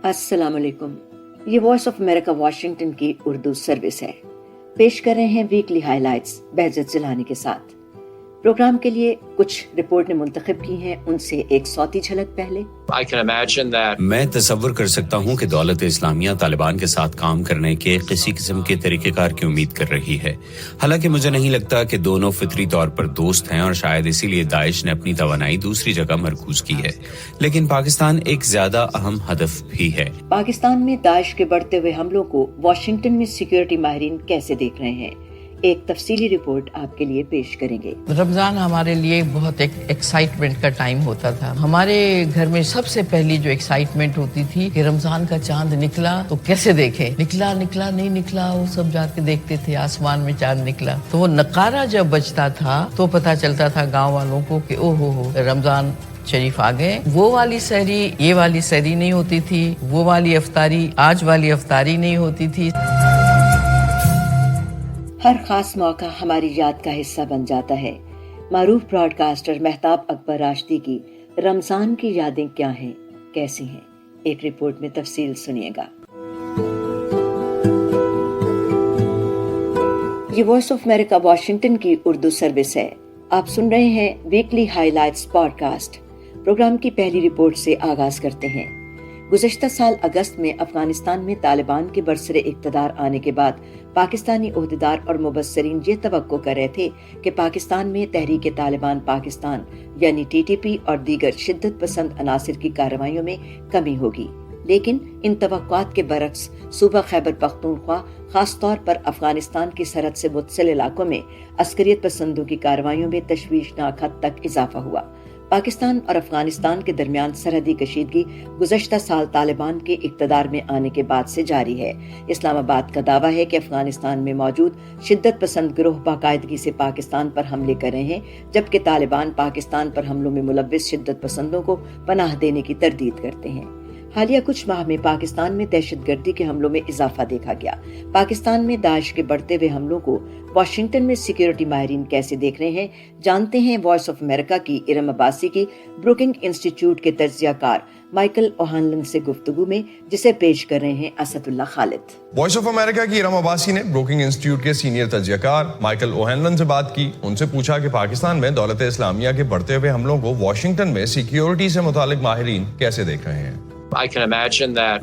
अस्सलाम वालेकुम। ये वॉइस ऑफ अमेरिका वाशिंगटन की उर्दू सर्विस है। पेश कर रहे हैं वीकली हाइलाइट्स बेहजत जिलानी के साथ। प्रोग्राम के लिए कुछ रिपोर्ट ने मुंतखब की हैं, उनसे एक सौती झलक पहले। मैं तसव्वुर कर सकता हूँ कि दौलत इस्लामिया तालिबान के साथ काम करने के किसी किस्म के तरीक़ेकार की उम्मीद कर रही है। हालांकि मुझे नहीं लगता कि दोनों फितरी तौर पर दोस्त हैं और शायद इसीलिए दाइश ने अपनी तवानाई दूसरी जगह मरकूज की है। लेकिन पाकिस्तान एक ज्यादा अहम हदफ भी है। पाकिस्तान में दाइश के बढ़ते हुए हमलों को वाशिंगटन में सिक्योरिटी माहिरीन कैसे देख रहे हैं, एक तफसीली रिपोर्ट आपके लिए पेश करेंगे। रमजान हमारे लिए बहुत एक एक्साइटमेंट का टाइम होता था। हमारे घर में सबसे पहली जो एक्साइटमेंट होती थी कि रमजान का चांद निकला तो कैसे देखें, निकला नहीं निकला, वो सब जाके देखते थे आसमान में चांद निकला। तो वो नकारा जब बजता था तो पता चलता था गाँव वालों को कि ओहो हो रमजान शरीफ आ गए। वो वाली सहरी ये वाली सहरी नहीं होती थी, वो वाली अफ्तारी आज वाली अफ्तारी नहीं होती थी। हर खास मौका हमारी याद का हिस्सा बन जाता है। मारूफ ब्रॉडकास्टर मेहताब अकबर राशिदी की रमजान की यादें क्या हैं, कैसी हैं, एक रिपोर्ट में तफसील सुनिएगा। ये वॉइस ऑफ अमेरिका वाशिंगटन की उर्दू सर्विस है। आप सुन रहे हैं वीकली हाइलाइट्स पॉडकास्ट। प्रोग्राम की पहली रिपोर्ट से आगाज करते हैं। गुज़श्ता साल अगस्त में अफगानिस्तान में तालिबान के बरसरे इक़्तिदार आने के बाद पाकिस्तानी ओहदेदार और मुबस्सरीन ये तवक्को कर रहे थे कि पाकिस्तान में तहरीक तालिबान पाकिस्तान यानी TTP और दीगर शिद्दत पसंद अनासिर की कार्रवाइयों में कमी होगी। लेकिन इन तवक्कुआत के बरक्स सूबा खैबर पख्तूनख्वा खास तौर पर अफगानिस्तान की सरहद से मुत्तसिल इलाकों में अस्करियत पसंदों की कार्रवाइयों में तशवीशनाक हद तक इजाफा हुआ। पाकिस्तान और अफगानिस्तान के दरमियान सरहदी कशीदगी गुज़श्ता साल तालिबान के इक़्तिदार में आने के बाद से जारी है। इस्लामाबाद का दावा है कि अफगानिस्तान में मौजूद शिद्दत पसंद गिरोह बाकायदगी से पाकिस्तान पर हमले कर रहे हैं, जबकि तालिबान पाकिस्तान पर हमलों में मुलव्विस शिद्दत पसंदों को पनाह देने की तरदीद करते हैं। हालिया कुछ माह में पाकिस्तान में दहशतगर्दी के हमलों में इजाफा देखा गया। पाकिस्तान में दाइश के बढ़ते हुए हमलों को वाशिंगटन में सिक्योरिटी माहिरीन कैसे देख रहे हैं, जानते हैं वॉइस ऑफ अमेरिका की इरम अब्बासी की ब्रुकिंग इंस्टीट्यूट के तज्जियाकार माइकल ओहानलन से गुफ्तगू में, जिसे पेश कर रहे हैं Asadullah Khalid. Voice of America की इरम अब्बासी ने ब्रुकिंग इंस्टीट्यूट के सीनियर तज्जियाकार माइकल ओहानलन से बात की। उनसे पूछा कि पाकिस्तान में दौलत इस्लामिया के बढ़ते हुए हमलों को वाशिंगटन में सिक्योरिटी से मुतालिक माहिरीन कैसे देख रहे हैं।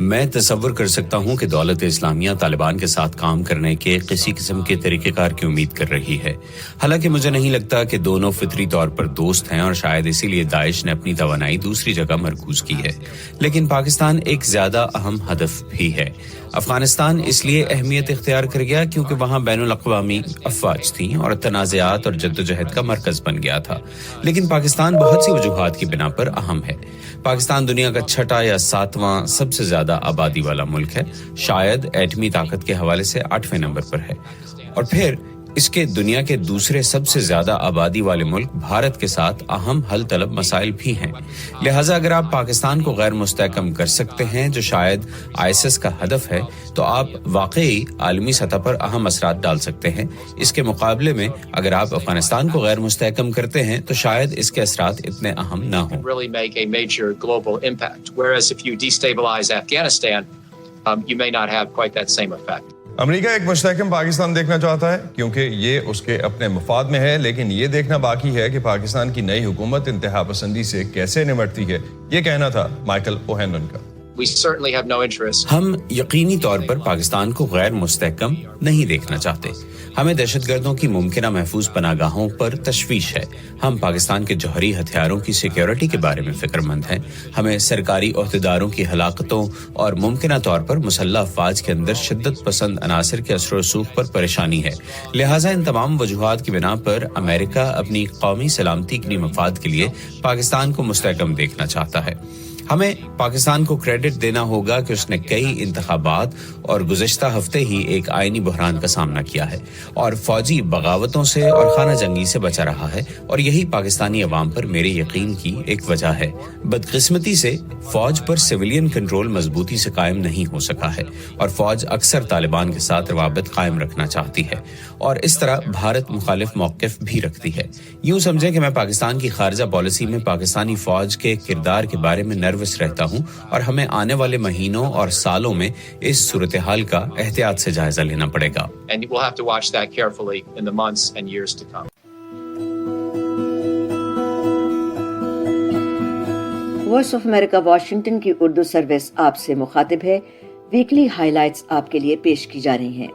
मैं तसव्वुर कर सकता हूँ कि दौलत इस्लामिया तालिबान के साथ काम करने के किसी किस्म के तरीक़ेकार की उम्मीद कर रही है। हालांकि मुझे नहीं लगता कि दोनों फितरी तौर पर दोस्त हैं और शायद इसीलिए दाइश ने अपनी तवानाई दूसरी जगह मरकूज की है। लेकिन पाकिस्तान एक ज्यादा अहम हदफ भी है। अफगानिस्तान इसलिए अहमियत इख्तियार कर गया क्योंकि वहाँ बैनुल अक़वामी अफ़वाज थी और तनाज़ात और जद्दोजहद का मरकज बन गया था। लेकिन पाकिस्तान बहुत सी वजूहात की बिना पर अहम है। पाकिस्तान दुनिया का छठा या सातवां सबसे ज्यादा आबादी वाला मुल्क है, शायद एटमी ताकत के हवाले से 8वें नंबर पर है। और फिर इसके दुनिया के दूसरे सबसे ज्यादा आबादी वाले मुल्क भारत के साथ अहम हल तलब मसाइल भी हैं। लिहाजा अगर आप पाकिस्तान को गैर मुस्तहकम कर सकते हैं, जो शायद ISIS का हदफ है, तो आप वाकई आलमी सतह पर अहम असरात डाल सकते हैं। इसके मुकाबले में अगर आप अफगानिस्तान को गैर मुस्तहकम करते हैं तो शायद इसके असरात इतने अहम ना हों। अमेरिका एक मुस्तहकम पाकिस्तान देखना चाहता है क्योंकि ये उसके अपने मफाद में है, लेकिन ये देखना बाकी है कि पाकिस्तान की नई हुकूमत इंतहा पसंदी से कैसे निपटती है। ये कहना था माइकल ओहानलन का। हम यकीनी तौर पर पाकिस्तान को गैर मुस्तहकम नहीं देखना चाहते। हमें दहशतगर्दों की मुमकिना महफूज पनागाहों पर तशवीश है। हम पाकिस्तान के जौहरी हथियारों की सिक्योरिटी के बारे में फिक्रमंद हैं। हमें सरकारी ओहदेदारों की हलाकतों और मुमकिना तौर पर मुसल्लह अफवाज के अंदर शिद्दत पसंद अनासिर के असर रसूख पर परेशानी है। लिहाजा इन तमाम वजूहात की बिना पर अमेरिका अपनी कौमी सलामती के मफाद के लिए पाकिस्तान को मुस्तहकम देखना चाहता है। हमें पाकिस्तान को क्रेडिट देना होगा कि उसने कई इंतखाबात और गुज़श्ता हफ्ते ही एक आईनी बहरान का सामना किया है और फौजी बगावतों से और खाना जंगी से बचा रहा है, और यही पाकिस्तानी अवाम पर मेरे यकीन की एक वजह है। बदकिस्मती से फौज पर सिविलियन कंट्रोल मजबूती से कायम नहीं हो सका है और फौज अक्सर तालिबान के साथ रवाबित कायम रखना चाहती है और इस तरह भारत मुखालिफ मौक़िफ़ भी रखती है। यूं समझें कि मैं पाकिस्तान की खारजा पॉलिसी में पाकिस्तानी फौज के किरदार के बारे में نروس رہتا ہوں اور ہمیں آنے والے مہینوں اور سالوں میں اس صورتحال کا احتیاط سے جائزہ لینا پڑے گا. And we'll have to watch that carefully in the months and years to come. Voice of America Washington کی اردو سروس آپ سے مخاطب ہے. ویکلی ہائی لائٹس آپ کے لیے پیش کی جا رہی ہیں.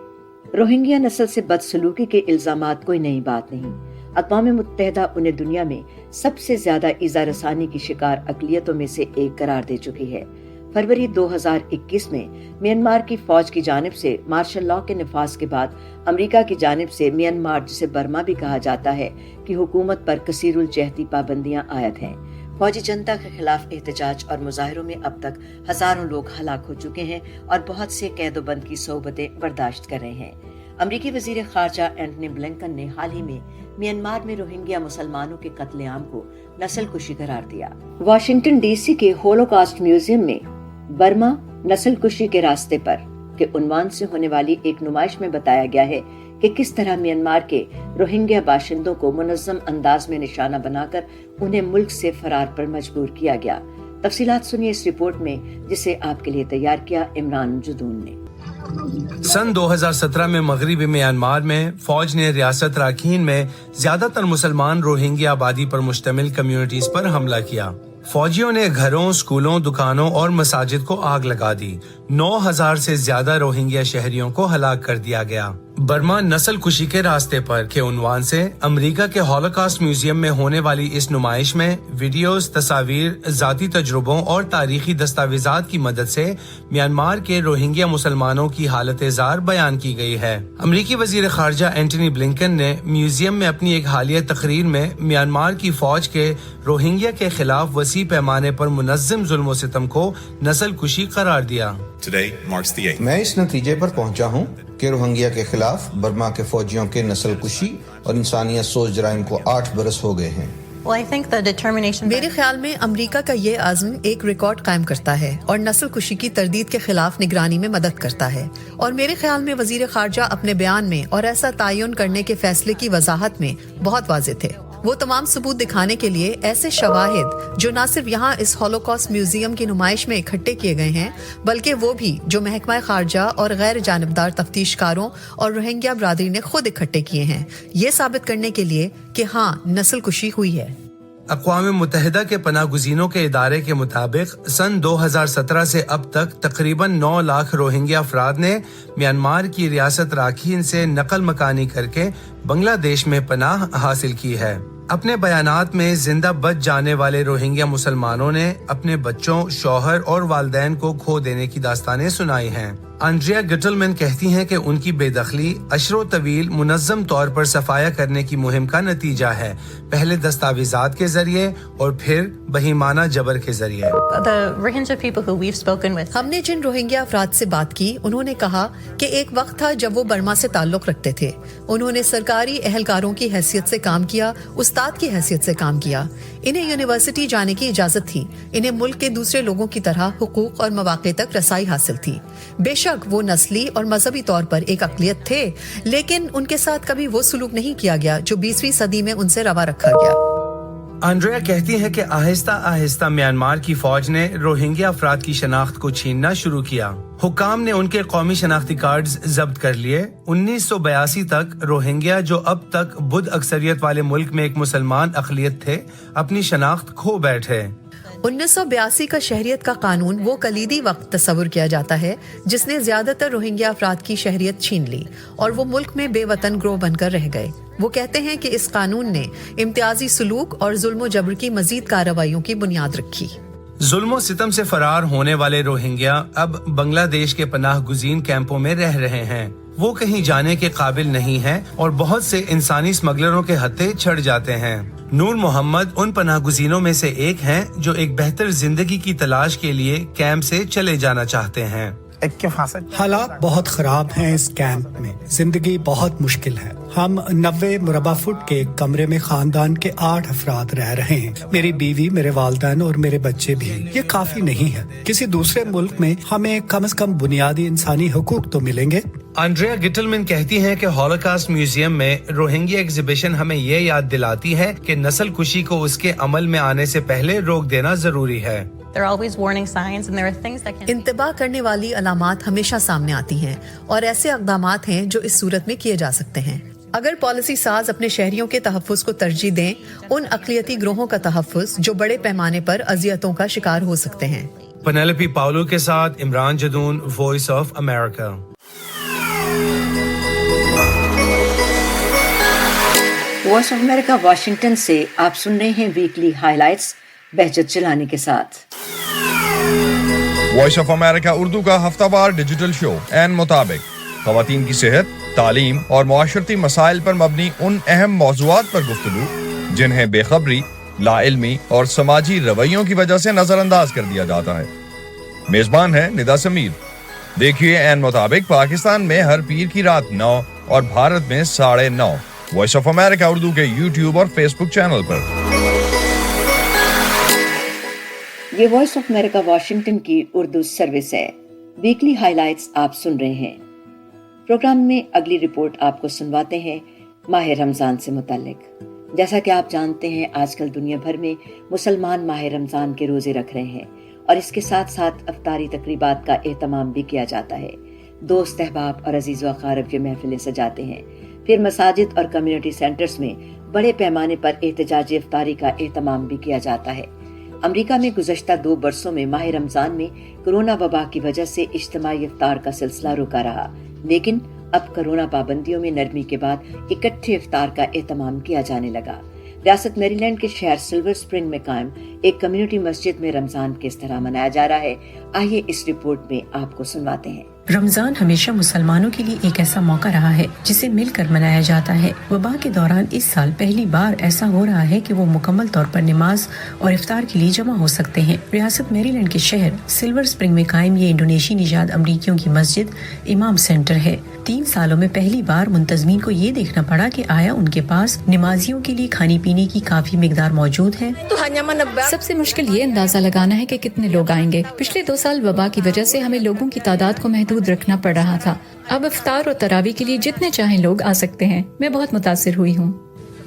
روہنگیا نسل سے بدسلوکی کے الزامات کوئی نئی بات نہیں. اقوام متحدہ انہیں دنیا میں سب سے زیادہ ایذا رسانی کی شکار اقلیتوں میں سے ایک قرار دے چکی ہے. فروری 2021 میں میانمار کی فوج کی جانب سے مارشل لاء کے نفاذ کے بعد امریکہ کی جانب سے میانمار جسے برما بھی کہا جاتا ہے کی حکومت پر کثیر الجہتی پابندیاں عائد ہیں. فوجی جنتا کے خلاف احتجاج اور مظاہروں میں اب تک ہزاروں لوگ ہلاک ہو چکے ہیں اور بہت سے قید و بند کی صعوبتیں برداشت کر رہے ہیں. امریکی وزیر خارجہ اینٹنی بلنکن نے حال ہی میں میانمار میں روہنگیا مسلمانوں کے قتل عام کو نسل کشی قرار دیا. واشنگٹن ڈی سی کے ہولوکاسٹ میوزیم میں برما نسل کشی کے راستے پر کے عنوان سے ہونے والی ایک نمائش میں بتایا گیا ہے کہ کس طرح میانمار کے روہنگیا باشندوں کو منظم انداز میں نشانہ بنا کر انہیں ملک سے فرار پر مجبور کیا گیا. تفصیلات سنیے اس رپورٹ میں جسے آپ کے لیے تیار کیا عمران جدون نے. سن 2017 میں مغربی میانمار میں فوج نے ریاست راکھین میں زیادہ تر مسلمان روہنگیا آبادی پر مشتمل کمیونٹیز پر حملہ کیا. فوجیوں نے گھروں، سکولوں، دکانوں اور مساجد کو آگ لگا دی. 9,000 سے زیادہ روہنگیا شہریوں کو ہلاک کر دیا گیا. برما نسل کشی کے راستے پر کے عنوان سے امریکہ کے ہولوکاسٹ میوزیم میں ہونے والی اس نمائش میں ویڈیوز، تصاویر، ذاتی تجربوں اور تاریخی دستاویزات کی مدد سے میانمار کے روہنگیا مسلمانوں کی حالت زار بیان کی گئی ہے. امریکی وزیر خارجہ اینٹنی بلنکن نے میوزیم میں اپنی ایک حالیہ تقریر میں میانمار کی فوج کے روہنگیا کے خلاف وسیع پیمانے پر منظم ظلم و ستم کو نسل کشی قرار دیا. میں اس نتیجے پر پہنچا ہوں کہ روہنگیا کے خلاف برما کے فوجیوں کے نسل کشی اور انسانیت سوز جرائم کو 8 برس ہو گئے ہیں. میرے خیال میں امریکہ کا یہ عزم ایک ریکارڈ قائم کرتا ہے اور نسل کشی کی تردید کے خلاف نگرانی میں مدد کرتا ہے. اور میرے خیال میں وزیر خارجہ اپنے بیان میں اور ایسا تعین کرنے کے فیصلے کی وضاحت میں بہت واضح تھے. وہ تمام ثبوت دکھانے کے لیے ایسے شواہد جو نہ صرف یہاں اس ہولوکاسٹ میوزیم کی نمائش میں اکٹھے کیے گئے ہیں بلکہ وہ بھی جو محکمہ خارجہ اور غیر جانبدار تفتیش کاروں اور روہنگیا برادری نے خود اکٹھے کیے ہیں، یہ ثابت کرنے کے لیے کہ ہاں نسل کشی ہوئی ہے. اقوام متحدہ کے پناہ گزینوں کے ادارے کے مطابق سن 2017 سے اب تک تقریباً 9 لاکھ روہنگیا افراد نے میانمار کی ریاست راکھین سے نقل مکانی کر کے بنگلہ دیش میں پناہ حاصل کی ہے. اپنے بیانات میں زندہ بچ جانے والے روہنگیا مسلمانوں نے اپنے بچوں، شوہر اور والدین کو کھو دینے کی داستانیں سنائی ہیں. انڈریا گٹلمن کہتی ہیں کہ ان کی بے دخلی اشروں طویل منظم طور پر صفایا کرنے کی مہم کا نتیجہ ہے، پہلے دستاویزات کے ذریعے اور پھر بہیمانہ جبر کے ذریعے. ہم نے جن روہنگیا افراد سے بات کی انہوں نے کہا کہ ایک وقت تھا جب وہ برما سے تعلق رکھتے تھے. انہوں نے سرکاری اہلکاروں کی حیثیت سے کام کیا، استاد کی حیثیت سے کام کیا. انہیں یونیورسٹی جانے کی اجازت تھی. انہیں ملک کے دوسرے لوگوں کی طرح حقوق اور مواقع تک رسائی حاصل تھی. بے شک وہ نسلی اور مذہبی طور پر ایک اقلیت تھے، لیکن ان کے ساتھ کبھی وہ سلوک نہیں کیا گیا جو 20ویں صدی میں ان سے روا رکھا گیا. انڈریا کہتی ہے کہ آہستہ آہستہ میانمار کی فوج نے روہنگیا افراد کی شناخت کو چھیننا شروع کیا. حکام نے ان کے قومی شناختی کارڈز ضبط کر لیے. 1982 تک روہنگیا جو اب تک بدھ اکثریت والے ملک میں ایک مسلمان اقلیت تھے اپنی شناخت کھو بیٹھے. 1982 کا شہریت کا قانون وہ کلیدی وقت تصور کیا جاتا ہے جس نے زیادہ تر روہنگیا افراد کی شہریت چھین لی اور وہ ملک میں بے وطن گروہ بن کر رہ گئے. وہ کہتے ہیں کہ اس قانون نے امتیازی سلوک اور ظلم و جبر کی مزید کارروائیوں کی بنیاد رکھی. ظلم و ستم سے فرار ہونے والے روہنگیا اب بنگلہ دیش کے پناہ گزین کیمپوں میں رہ رہے ہیں. وہ کہیں جانے کے قابل نہیں ہیں اور بہت سے انسانی اسمگلروں کے ہتھے چھڑ جاتے ہیں. نور محمد ان پناہ گزینوں میں سے ایک ہیں جو ایک بہتر زندگی کی تلاش کے لیے کیمپ سے چلے جانا چاہتے ہیں. حالات بہت خراب ہیں اس کیمپ میں، زندگی بہت مشکل ہے. हम 90 मुरबा फुट के एक कमरे में खानदान के 8 अफराद रह रहे हैं। मेरी बीवी, मेरे वालिदैन और मेरे बच्चे भी। ये काफी नहीं है। किसी दूसरे मुल्क में हमें कम से कम बुनियादी इंसानी हुकूक तो मिलेंगे। एंड्रिया गिटलमैन कहती हैं कि हॉलोकॉस्ट म्यूजियम में रोहिंग्या एग्जीबिशन हमें ये याद दिलाती है कि नस्ल कुशी को उसके अमल में आने से पहले रोक देना जरूरी है। इंतबाह करने वाली अलामात हमेशा सामने आती हैं और ऐसे इक़दामात हैं जो इस सूरत में किए जा सकते हैं। अगर पॉलिसी साज अपने शहरियों के तहफ़्फ़ुज़ को तरजीह दें, उन अक़लियती ग्रोहों का तहफ़्फ़ुज़ जो बड़े पैमाने पर अज़ियतों का शिकार हो सकते हैं। पेनेलोपी पाउलो के साथ Imran Jadoon, voice of America. Voice of America Washington से आप सुन रहे हैं वीकली हाइलाइट्स बहजत चलाने के साथ। वॉइस ऑफ अमेरिका उर्दू का हफ्तावार डिजिटल शो एन मुताबिक ख़वातीन की सेहत, तालीम और मुआशरती मसाइल पर मबनी उन अहम मौज़ूआत पर गुफ्तगू जिन्हें बेखबरी, लाइल्मी और समाजी रवैयों की वजह से नजरअंदाज कर दिया जाता है। मेजबान है निदा समीर। देखिए एन मुताबिक पाकिस्तान में हर पीर की रात 9 और भारत में 9:30 वॉइस ऑफ अमेरिका उर्दू के यूट्यूब और फेसबुक चैनल पर। ये वॉइस ऑफ अमेरिका वाशिंगटन की उर्दू सर्विस है। वीकली हाइलाइट्स आप सुन रहे हैं। प्रोग्राम में अगली रिपोर्ट आपको सुनवाते हैं माह रमजान से मुताल्लिक। जैसा कि आप जानते हैं, आजकल दुनिया भर में मुसलमान माह रमजान के रोजे रख रहे हैं और इसके साथ साथ अफ्तारी तकरीबात का एहतमाम भी किया जाता है। दोस्त, अहबाब और अजीज़ व अक़ारिब की महफिलें सजाते हैं। फिर मसाजिद और कम्युनिटी सेंटर्स में बड़े पैमाने पर एहतजाजी इफ्तारी का एहतमाम भी किया जाता है। अमेरिका में गुज़श्ता 2 बरसों में माह रमजान में कोरोना वबा की वजह से इज्तिमाई इफ्तार का सिलसिला रुका रहा, लेकिन अब कोरोना पाबंदियों में नरमी के बाद इकट्ठे इफ्तार का एहतमाम किया जाने लगा। रियासत मैरीलैंड के शहर सिल्वर स्प्रिंग में कायम एक कम्युनिटी मस्जिद में रमजान किस तरह मनाया जा रहा है, आइए इस रिपोर्ट में आपको सुनवाते हैं। रमजान हमेशा मुसलमानों के लिए एक ऐसा मौका रहा है जिसे मिलकर मनाया जाता है। वबा के दौरान इस साल पहली बार ऐसा हो रहा है कि वो मुकम्मल तौर पर नमाज और इफ्तार के लिए जमा हो सकते हैं। रियासत मैरीलैंड के शहर सिल्वर स्प्रिंग में कायम ये इंडोनेशी निजात अमरीकियों की मस्जिद इमाम सेंटर है। 3 सालों में पहली बार मुंतजमीन को ये देखना पड़ा कि आया उनके पास नमाजियों के लिए खाने पीने की काफी मिकदार मौजूद है। सबसे मुश्किल ये अंदाजा लगाना है कि कितने लोग आएंगे। पिछले 2 साल वबा की वजह से हमें लोगों की तादाद को महदूद रखना पड़ रहा था। अब इफ्तार और तरावी के लिए जितने चाहें लोग आ सकते हैं। मैं बहुत मुतासिर हुई हूँ।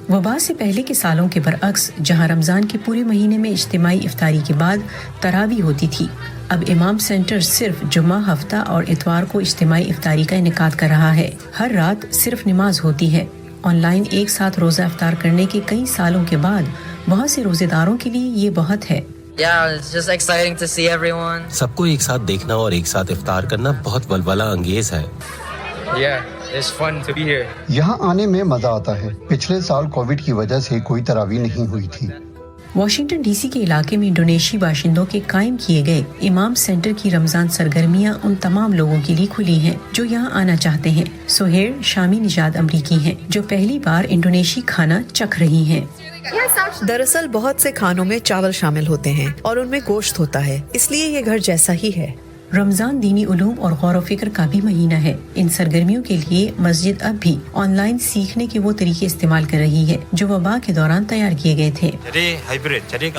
वबा से पहले के सालों के बरअक्स, जहां रमजान के पूरे महीने में इज्तिमाई इफ्तारी के बाद तरावी होती थी, अब इमाम सेंटर सिर्फ जुम्मा, हफ्ता और इतवार को इज्तिमाई इफ्तारी का इनेकाद कर रहा है। हर रात सिर्फ नमाज होती है। ऑनलाइन एक साथ रोजा इफ्तार करने के कई सालों के बाद बहुत से रोजेदारों के लिए ये बहुत है। it's just exciting to see everyone. सबको एक साथ देखना और एक साथ इफ्तार करना बहुत वलवला अंगेज है। it's fun to be here. यहाँ आने में मजा आता है। पिछले साल कोविड की वजह से कोई तरावी नहीं हुई थी। वाशिंगटन डीसी के इलाके में इंडोनेशी बाशिंदों के कायम किए गए इमाम सेंटर की रमजान सरगर्मियां उन तमाम लोगों के लिए खुली हैं जो यहाँ आना चाहते हैं। सोहेर शामी निजात अमरीकी हैं जो पहली बार इंडोनेशी खाना चख रही हैं। दरअसल बहुत से खानों में चावल शामिल होते हैं और उनमें गोश्त होता है, इसलिए ये घर जैसा ही है। रमजान दीनी उलूम और गौर व फिक्र का भी महीना है। इन सरगर्मियों के लिए मस्जिद अब भी ऑनलाइन सीखने के वो तरीके इस्तेमाल कर रही है जो वबा के दौरान तैयार किए गए थे।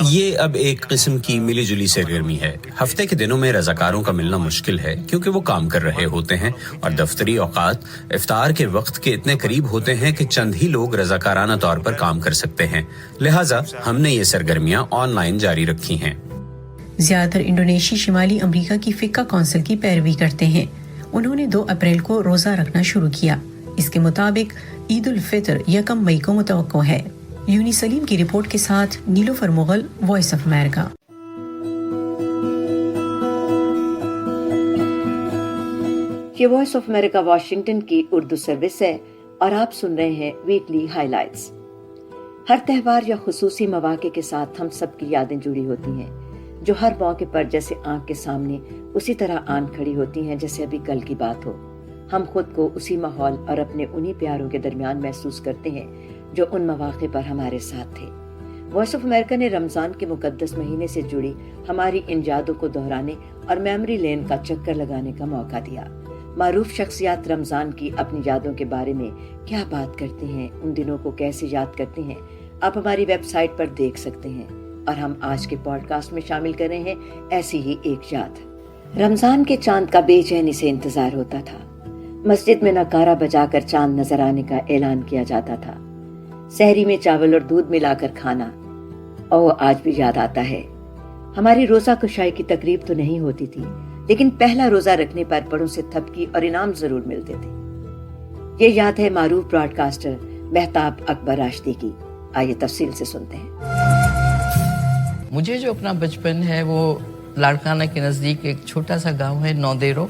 ये अब एक किस्म की मिली जुली सरगर्मी है। हफ्ते के दिनों में रजाकारों का मिलना मुश्किल है क्योंकि वो काम कर रहे होते हैं और दफ्तरी औकात इफ्तार के वक्त के इतने करीब होते हैं कि चंद ही लोग रजाकाराना तौर पर काम कर सकते हैं। लिहाजा हमने ये सरगर्मियां ऑनलाइन जारी रखी हैं। ज्यादातर इंडोनेशी शिमाली अमेरिका की फिक्का काउंसिल की पैरवी करते हैं। उन्होंने 2 अप्रैल को रोजा रखना शुरू किया। इसके मुताबिक ईद उल फितर 1 मई को मुतवक्को है। यूनी सलीम की रिपोर्ट के साथ Nilofar Mughal, Voice of America. ये वॉइस ऑफ अमेरिका वाशिंगटन की उर्दू सर्विस है और आप सुन रहे हैं वीकली हाइलाइट्स। हर त्योहार या खुसूसी मौके के साथ हम सबकी यादें जुड़ी होती हैं जो हर मौके पर जैसे आंख के सामने उसी तरह आन खड़ी होती हैं जैसे अभी कल की बात हो। हम खुद को उसी माहौल और अपने उन्हीं प्यारों के दरमियान महसूस करते हैं जो उन मौके पर हमारे साथ थे। वॉइस ऑफ अमेरिका ने रमजान के मुकद्दस महीने से जुड़ी हमारी इन यादों को दोहराने और मेमोरी लेन का चक्कर लगाने का मौका दिया। معروف شخصیات رمضان کی اپنی یادوں کے بارے میں کیا بات کرتے ہیں، ان دنوں کو کیسے یاد کرتے ہیں، آپ ہماری ویب سائٹ پر دیکھ سکتے ہیں، اور ہم آج کے پوڈ کاسٹ میں شامل کر رہے ہیں ایسی ہی ایک یاد۔ رمضان کے چاند کا بے چینی سے انتظار ہوتا تھا۔ مسجد میں ناکارہ بجا کر چاند نظر آنے کا اعلان کیا جاتا تھا۔ سحری میں چاول اور دودھ ملا کر کھانا، اور آج بھی یاد آتا ہے۔ ہماری روزہ کشائی کی تقریب تو نہیں ہوتی تھی، لیکن پہلا روزہ رکھنے پر بڑوں سے تھپکی اور انعام ضرور ملتے تھے۔ یہ یاد ہے معروف براڈ کاسٹر مہتاب اکبر راشدی کی۔ آئیے تفصیل سے سنتے ہیں۔ مجھے جو اپنا بچپن ہے وہ لاڑکانہ کے نزدیک ایک چھوٹا سا گاؤں ہے نودیرو،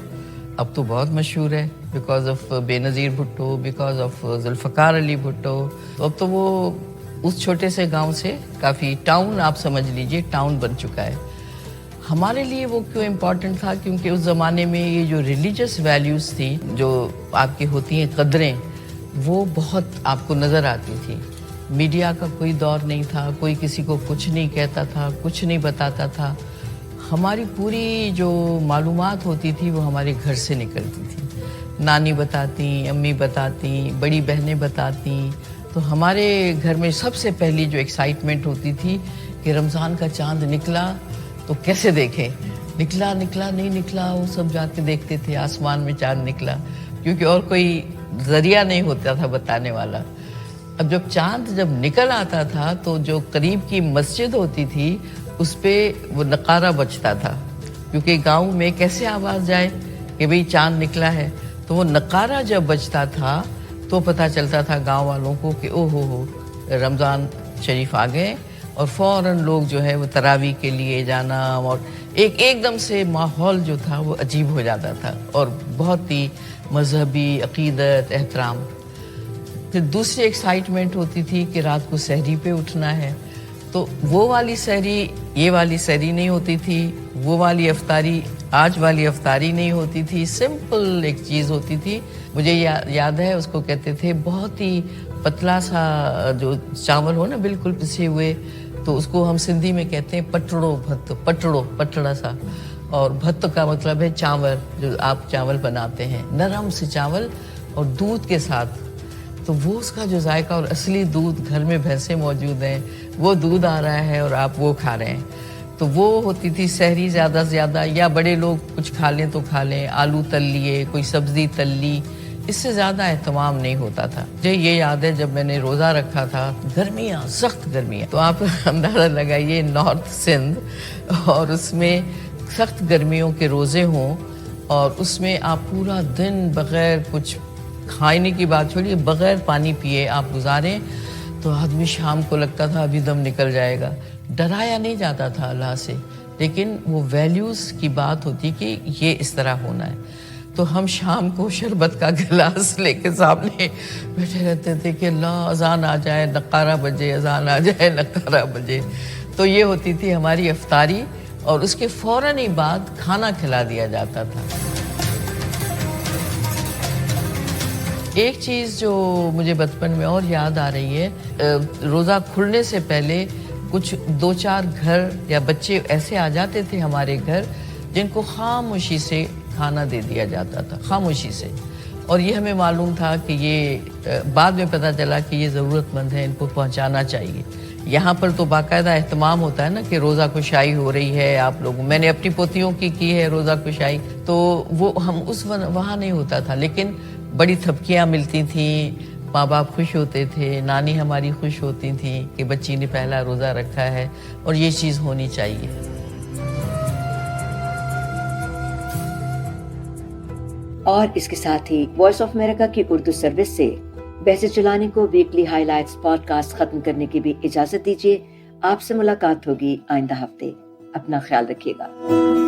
اب تو بہت مشہور ہے بیکاز آف بے نظیر بھٹو، بیکاز آف ذوالفقار علی بھٹو۔ اب تو وہ اس چھوٹے سے گاؤں سے کافی ٹاؤن، آپ سمجھ لیجئے ٹاؤن بن چکا ہے۔ ہمارے لیے وہ کیوں امپورٹنٹ تھا؟ کیونکہ اس زمانے میں یہ جو ریلیجس ویلیوز تھی، جو آپ کی ہوتی ہیں قدریں، وہ بہت آپ کو نظر آتی تھی۔ میڈیا کا کوئی دور نہیں تھا، کوئی کسی کو کچھ نہیں کہتا تھا، کچھ نہیں بتاتا تھا۔ ہماری پوری جو معلومات ہوتی تھی وہ ہمارے گھر سے نکلتی تھی۔ نانی بتاتی، امی بتاتی، بڑی بہنیں بتاتی۔ تو ہمارے گھر میں سب سے پہلی جو ایکسائٹمنٹ ہوتی تھی کہ رمضان کا چاند نکلا تو کیسے دیکھیں، نکلا نہیں نکلا، وہ سب جا کے دیکھتے تھے آسمان میں چاند نکلا، کیونکہ اور کوئی ذریعہ نہیں ہوتا تھا بتانے والا۔ اب جب چاند نکل آتا تھا تو جو قریب کی مسجد ہوتی تھی اس پہ وہ نقارہ بجتا تھا، کیونکہ گاؤں میں کیسے آواز جائے کہ بھئی چاند نکلا ہے، تو وہ نقارہ جب بجتا تھا تو پتہ چلتا تھا گاؤں والوں کو کہ او ہو رمضان شریف آ گئے، اور فوراً لوگ جو ہے وہ تراویح کے لیے جانا، اور ایک دم سے ماحول جو تھا وہ عجیب ہو جاتا تھا، اور بہت ہی مذہبی عقیدت، احترام۔ پھر دوسری ایکسائٹمنٹ ہوتی تھی کہ رات کو سحری پہ اٹھنا ہے، تو وہ والی سحری یہ والی سحری نہیں ہوتی تھی، وہ والی افطاری آج والی افطاری نہیں ہوتی تھی، سمپل ایک چیز ہوتی تھی۔ مجھے یاد ہے، اس کو کہتے تھے بہت ہی پتلا سا جو چاول ہو نا بالکل پسے ہوئے، تو اس کو ہم سندھی میں کہتے ہیں پٹڑو بھت، پٹڑا سا، اور بھت کا مطلب ہے چاول، جو آپ چاول بناتے ہیں نرم سے چاول اور دودھ کے ساتھ۔ تو وہ اس کا جو ذائقہ، اور اصلی دودھ، گھر میں بھینسیں موجود ہیں، وہ دودھ آ رہا ہے اور آپ وہ کھا رہے ہیں، تو وہ ہوتی تھی سحری زیادہ سے زیادہ۔ یا بڑے لوگ کچھ کھا لیں تو کھا لیں، آلو تل لیے، کوئی سبزی تل لی، اس سے زیادہ اہتمام نہیں ہوتا تھا۔ مجھے یہ یاد ہے جب میں نے روزہ رکھا تھا، گرمیاں، سخت گرمیاں، تو آپ اندازہ لگائیے نارتھ سندھ، اور اس میں سخت گرمیوں کے روزے ہوں، اور اس میں آپ پورا دن بغیر کچھ کھانے کی بات چھوڑیے، بغیر پانی پیے آپ گزاریں، تو آدمی شام کو لگتا تھا ابھی دم نکل جائے گا۔ ڈرایا نہیں جاتا تھا اللہ سے، لیکن وہ ویلیوز کی بات ہوتی کہ یہ اس طرح ہونا ہے۔ تو ہم شام کو شربت کا گلاس لے کے سامنے بیٹھے رہتے تھے کہ اللہ اذان آ جائے، نقارہ بجے، اذان آ جائے، نقارہ بجے۔ تو یہ ہوتی تھی ہماری افطاری، اور اس کے فوراً ہی بعد کھانا کھلا دیا جاتا تھا۔ ایک چیز جو مجھے بچپن میں اور یاد آ رہی ہے، روزہ کھلنے سے پہلے کچھ 2-4 گھر یا بچے ایسے آ جاتے تھے ہمارے گھر جن کو خاموشی سے کھانا دے دیا جاتا تھا، خاموشی سے، اور یہ ہمیں معلوم تھا کہ یہ بعد میں پتہ چلا کہ یہ ضرورت مند ہے، ان کو پہنچانا چاہیے۔ یہاں پر تو باقاعدہ اہتمام ہوتا ہے نا کہ روزہ کشائی ہو رہی ہے، آپ لوگوں، میں نے اپنی پوتیوں کی ہے روزہ کشائی، تو وہ ہم اس وہاں نہیں ہوتا تھا، لیکن بڑی تھپکیاں ملتی تھیں، ماں باپ خوش ہوتے تھے، نانی ہماری خوش ہوتی تھیں کہ بچی نے پہلا روزہ رکھا ہے، اور یہ چیز ہونی چاہیے۔ اور اس کے ساتھ ہی وائس آف امریکہ کی اردو سروس سے بحث چلانے کو weekly highlights podcast ختم کرنے کی بھی اجازت دیجیے۔ آپ سے ملاقات ہوگی آئندہ ہفتے، اپنا خیال رکھیے گا۔